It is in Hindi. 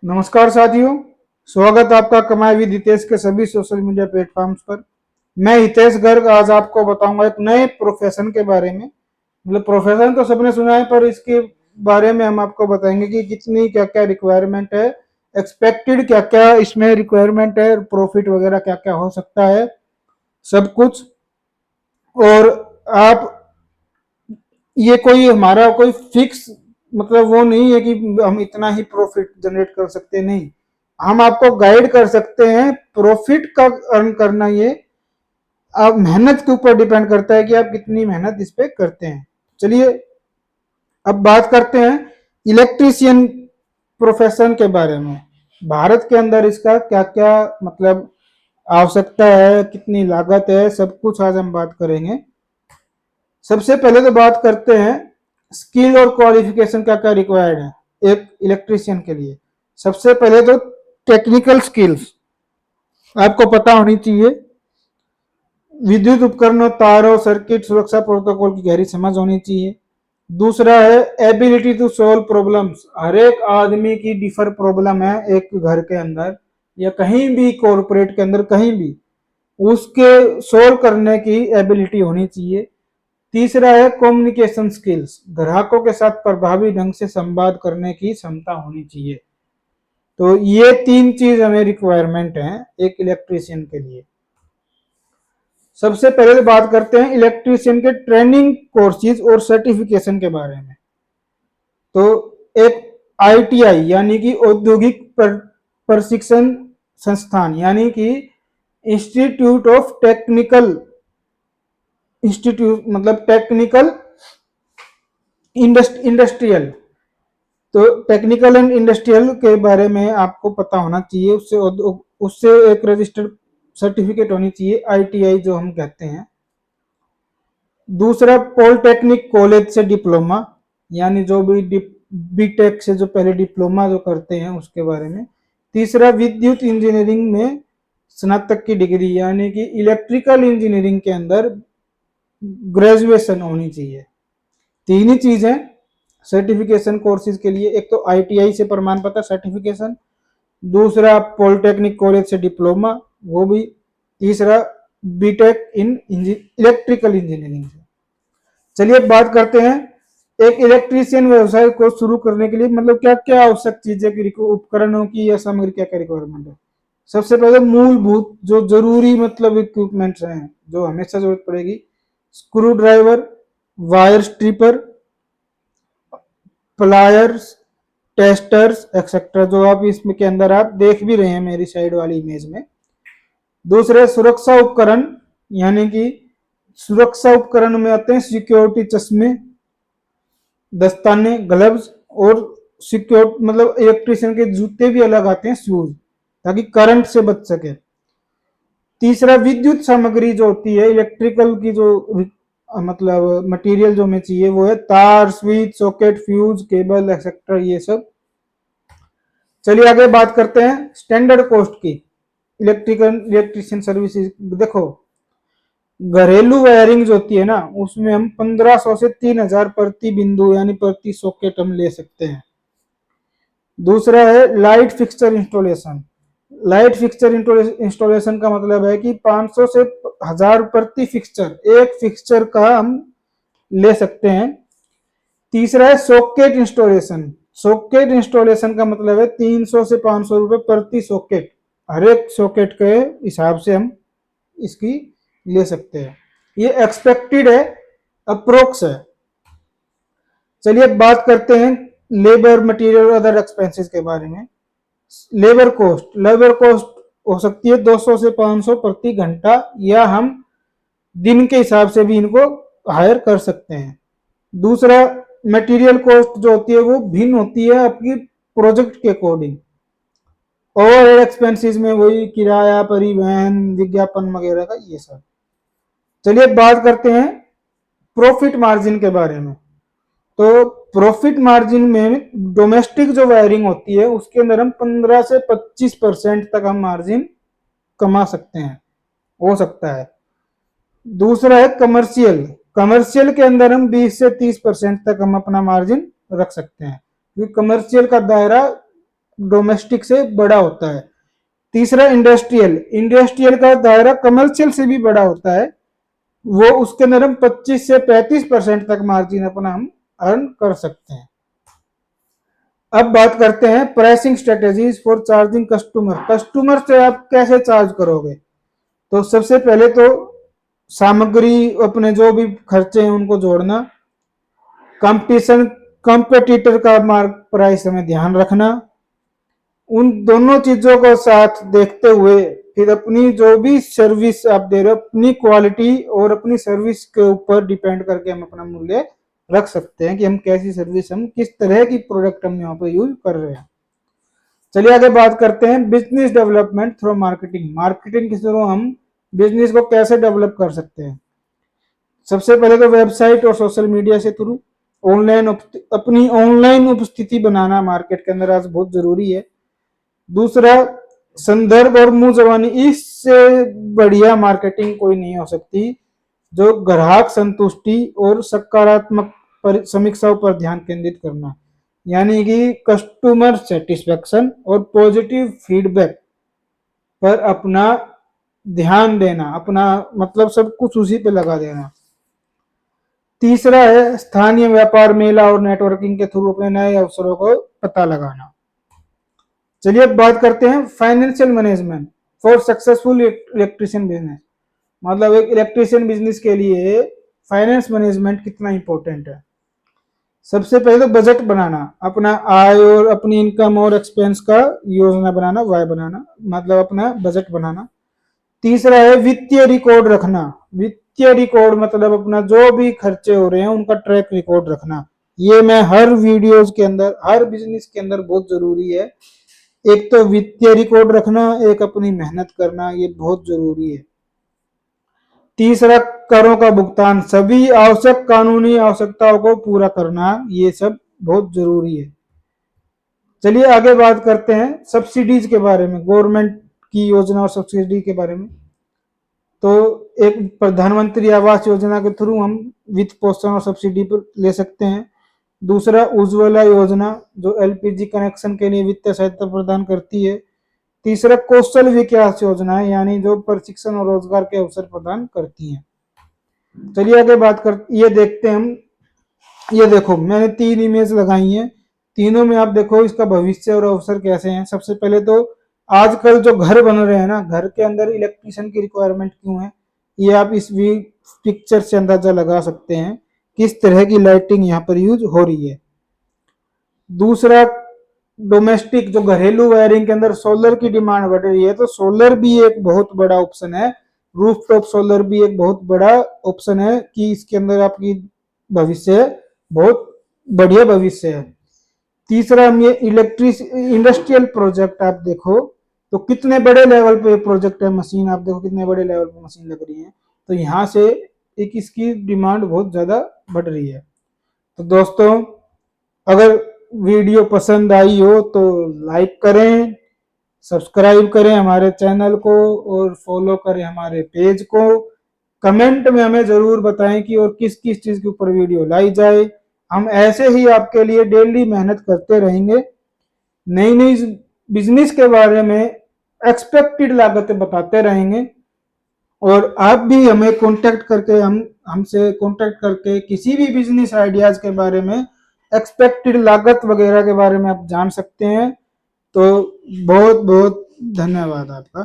नमस्कार साथियों, स्वागत है आपका कमाई विद हितेश के सभी सोशल मीडिया प्लेटफॉर्म्स पर। मैं हितेश गर्ग आज आपको बताऊंगा एक नए प्रोफेशन के बारे में। मतलब प्रोफेशन तो सबने सुना है, पर इसके बारे में हम आपको बताएंगे कि कितनी क्या क्या रिक्वायरमेंट है, एक्सपेक्टेड क्या क्या इसमें रिक्वायरमेंट है, प्रॉफिट वगैरह क्या क्या हो सकता है, सब कुछ। और आप ये कोई हमारा कोई फिक्स मतलब वो नहीं है कि हम इतना ही प्रॉफिट जनरेट कर सकते, नहीं। हम आपको गाइड कर सकते हैं। प्रॉफिट का अर्न करना ये आप मेहनत के ऊपर डिपेंड करता है कि आप कितनी मेहनत इस पे करते हैं। चलिए अब बात करते हैं इलेक्ट्रीशियन प्रोफेशन के बारे में। भारत के अंदर इसका क्या क्या मतलब आवश्यकता है, कितनी लागत है, सब कुछ आज हम बात करेंगे। सबसे पहले तो बात करते हैं स्किल और क्वालिफिकेशन क्या क्या रिक्वायर्ड है एक इलेक्ट्रीशियन के लिए। सबसे पहले तो टेक्निकल स्किल्स आपको पता होनी चाहिए। विद्युत उपकरणों, तारों, सर्किट, सुरक्षा प्रोटोकॉल की गहरी समझ होनी चाहिए। दूसरा है एबिलिटी टू सोल्व प्रॉब्लम्स। हर एक आदमी की डिफर प्रॉब्लम है, एक घर के अंदर या कहीं भी कॉरपोरेट के अंदर, कहीं भी उसके सोल्व करने की एबिलिटी होनी चाहिए। तीसरा है कम्युनिकेशन स्किल्स। ग्राहकों के साथ प्रभावी ढंग से संवाद करने की क्षमता होनी चाहिए। तो ये तीन चीज हमें रिक्वायरमेंट है एक इलेक्ट्रीशियन के लिए। सबसे पहले बात करते हैं इलेक्ट्रीशियन के ट्रेनिंग कोर्सेज और सर्टिफिकेशन के बारे में। तो एक आईटीआई यानी कि औद्योगिक प्रशिक्षण संस्थान यानी कि इंस्टीट्यूट ऑफ टेक्निकल इंस्टीट्यूट मतलब टेक्निकल इंडस्ट्रियल। तो टेक्निकल एंड इंडस्ट्रियल के बारे में आपको पता होना चाहिए। उससे उससे एक रजिस्टर्ड सर्टिफिकेट होनी चाहिए, आईटीआई जो हम कहते हैं। दूसरा पॉलिटेक्निक कॉलेज से डिप्लोमा, यानी जो भी बीटेक से जो पहले डिप्लोमा जो करते हैं उसके बारे में। तीसरा विद्युत इंजीनियरिंग में स्नातक की डिग्री, यानी कि इलेक्ट्रिकल इंजीनियरिंग के अंदर ग्रेजुएशन होनी चाहिए। तीन ही चीज है सर्टिफिकेशन कोर्सेज के लिए। एक तो आईटीआई से प्रमाण पत्र सर्टिफिकेशन, दूसरा पॉलिटेक्निक कॉलेज से डिप्लोमा, वो भी, तीसरा बीटेक इन इलेक्ट्रिकल इंजीनियरिंग से। चलिए बात करते हैं एक इलेक्ट्रीशियन व्यवसाय को शुरू करने के लिए मतलब क्या क्या आवश्यक चीजें की, उपकरणों की या सामग्री क्या क्या रिक्वायरमेंट है। सबसे पहले मूलभूत जो जरूरी मतलब इक्विपमेंट्स हैं जो हमेशा जरूरत पड़ेगी। Screw driver, wire stripper, pliers, testers etcetera, जो आप इसमें के अंदर आप देख भी रहे हैं मेरी साइड वाली इमेज में। दूसरे सुरक्षा उपकरण, यानी कि सुरक्षा उपकरण में आते हैं सिक्योरिटी चश्मे, दस्ताने, ग्लव्स, और सिक्योर मतलब इलेक्ट्रिशियन के जूते भी अलग आते हैं, शूज, ताकि करंट से बच सके। तीसरा विद्युत सामग्री जो होती है इलेक्ट्रिकल की, जो मतलब मटेरियल जो हमें चाहिए वो है तार, switch, socket, fuse, cable etcetera, ये सब। चलिए आगे बात करते हैं स्टैंडर्ड कॉस्ट की इलेक्ट्रिशियन सर्विसेज। देखो घरेलू वायरिंग जो होती है ना, उसमें हम 1500 से 3000 प्रति बिंदु यानी प्रति सॉकेट हम ले सकते हैं। दूसरा है light fixture installation. Light fixture installation का मतलब है कि 500 से 1000 प्रति फिक्सचर, एक फिक्सचर का हम ले सकते हैं। तीसरा है सॉकेट इंस्टॉलेशन। सॉकेट इंस्टॉलेशन का मतलब है 300 से 500 रुपए प्रति सॉकेट, हर एक सॉकेट के हिसाब से हम इसकी ले सकते हैं। ये एक्सपेक्टेड है, अप्रोक्स है। चलिए बात करते हैं लेबर, मटेरियल और अदर एक्सपेंसेस के बारे में। लेबर कॉस्ट हो सकती है 200 से 500 प्रति घंटा, या हम दिन के हिसाब से भी इनको हायर कर सकते हैं। दूसरा मटेरियल कॉस्ट जो होती है वो भिन्न होती है आपकी प्रोजेक्ट के अकॉर्डिंग। ओवरहेड एक्सपेंसेस में वही किराया, परिवहन, विज्ञापन वगैरह का, ये सब। चलिए बात करते हैं प्रॉफिट मार्जिन के बारे में। तो प्रॉफिट मार्जिन में डोमेस्टिक जो वायरिंग होती है उसके अंदर हम 15 से 25% तक हम मार्जिन कमा सकते हैं, हो सकता है। दूसरा है कमर्शियल। कमर्शियल के अंदर हम 20 से 30% तक हम अपना मार्जिन रख सकते हैं, क्योंकि कमर्शियल का दायरा डोमेस्टिक से बड़ा होता है। तीसरा इंडस्ट्रियल, इंडस्ट्रियल का दायरा कमर्शियल से भी बड़ा होता है, वो उसके अंदर हम 25 से 35% तक मार्जिन अपना हम अर्न कर सकते हैं। अब बात करते हैं pricing strategies for charging customer. Customer से आप कैसे चार्ज करोगे? तो सबसे पहले तो सामग्री, अपने जो भी खर्चे हैं उनको जोड़ना, कंपटीशन कंपेटिटर का मार्क प्राइस हमें ध्यान रखना, उन दोनों चीजों को साथ देखते हुए फिर अपनी जो भी सर्विस आप दे रहे हो, अपनी क्वालिटी और अपनी सर्विस के ऊपर डिपेंड करके हम अपना मूल्य रख सकते हैं कि हम कैसी सर्विस, हम किस तरह की प्रोडक्ट हम यहाँ पर यूज कर रहे हैं। चलिए आगे बात करते हैं business development through marketing. Marketing के थ्रू हम बिजनेस को कैसे डेवलप कर सकते हैं? सबसे पहले तो वेबसाइट और सोशल मीडिया से थ्रू ऑनलाइन अपनी ऑनलाइन उपस्थिति बनाना मार्केट के अंदर आज बहुत जरूरी है। दूसरा, संदर्भ और मुंह जबानी, इससे बढ़िया मार्केटिंग कोई नहीं हो सकती, जो ग्राहक संतुष्टि और सकारात्मक समीक्षाओं पर ध्यान केंद्रित करना, यानी कि कस्टमर सेटिस्फेक्शन और पॉजिटिव फीडबैक पर अपना ध्यान देना, अपना मतलब सब कुछ उसी पे लगा देना। तीसरा है स्थानीय व्यापार मेला और नेटवर्किंग के थ्रू अपने नए अवसरों को पता लगाना। चलिए अब बात करते हैं financial management for successful electrician business. मतलब एक इलेक्ट्रिशियन बिजनेस के लिए फाइनेंस मैनेजमेंट कितना इंपॉर्टेंट है। सबसे पहले तो बजट बनाना, अपना आय और अपनी इनकम और एक्सपेंस का योजना बनाना, वाय बनाना, मतलब अपना बजट बनाना। तीसरा है वित्तीय रिकॉर्ड रखना। वित्तीय रिकॉर्ड मतलब अपना जो भी खर्चे हो रहे हैं उनका ट्रैक रिकॉर्ड रखना। ये मैं हर वीडियोस के अंदर, हर बिजनेस के अंदर बहुत जरूरी है। एक तो वित्तीय रिकॉर्ड रखना, एक अपनी मेहनत करना, ये बहुत जरूरी है। तीसरा, करों का भुगतान, सभी आवश्यक कानूनी आवश्यकताओं को पूरा करना, ये सब बहुत जरूरी है। चलिए आगे बात करते हैं सब्सिडीज के बारे में, गवर्नमेंट की योजना और सब्सिडी के बारे में। तो एक प्रधानमंत्री आवास योजना के थ्रू हम वित्त पोषण और सब्सिडी पर ले सकते हैं। दूसरा, उज्ज्वला योजना जो एलपीजी कनेक्शन के लिए वित्तीय सहायता प्रदान करती है। तीसरा, कौशल विकास योजना है, यानी जो प्रशिक्षण और रोजगार के अवसर प्रदान करती है। चलिए आगे बात कर, ये देखते हैं हम। ये देखो मैंने 3 इमेज लगाई हैं, तीनों में आप देखो इसका भविष्य और अवसर कैसे हैं। सबसे पहले तो आजकल जो घर बन रहे हैं ना, घर के अंदर इलेक्ट्रिशियन की रिक्वायरमेंट क्यों है, ये आप इस पिक्चर से अंदाजा लगा सकते हैं किस तरह की लाइटिंग यहाँ पर यूज हो रही है। दूसरा, डोमेस्टिक जो घरेलू वायरिंग के अंदर सोलर की डिमांड बढ़ रही है, तो सोलर भी एक बहुत बड़ा ऑप्शन है। रूफटॉप सोलर भी एक बहुत बड़ा ऑप्शन है कि इसके अंदर आपकी भविष्य बहुत बढ़िया भविष्य है। तीसरा, हम ये इलेक्ट्रिक इंडस्ट्रियल प्रोजेक्ट आप देखो तो कितने बड़े लेवल पे प्रोजेक्ट है, मशीन आप देखो कितने बड़े लेवल पे मशीन लग रही है, तो यहाँ से एक इसकी डिमांड बहुत ज्यादा बढ़ रही है। तो दोस्तों, अगर वीडियो पसंद आई हो तो लाइक करें, सब्सक्राइब करें हमारे चैनल को और फॉलो करें हमारे पेज को। कमेंट में हमें जरूर बताएं कि और किस किस चीज के ऊपर वीडियो लाई जाए। हम ऐसे ही आपके लिए डेली मेहनत करते रहेंगे, नई नई बिजनेस के बारे में एक्सपेक्टेड लागतें बताते रहेंगे। और आप भी हमें कांटेक्ट करके हमसे कांटेक्ट करके किसी भी बिजनेस आइडियाज के बारे में, एक्सपेक्टेड लागत वगैरह के बारे में आप जान सकते हैं। तो बहुत बहुत धन्यवाद आपका।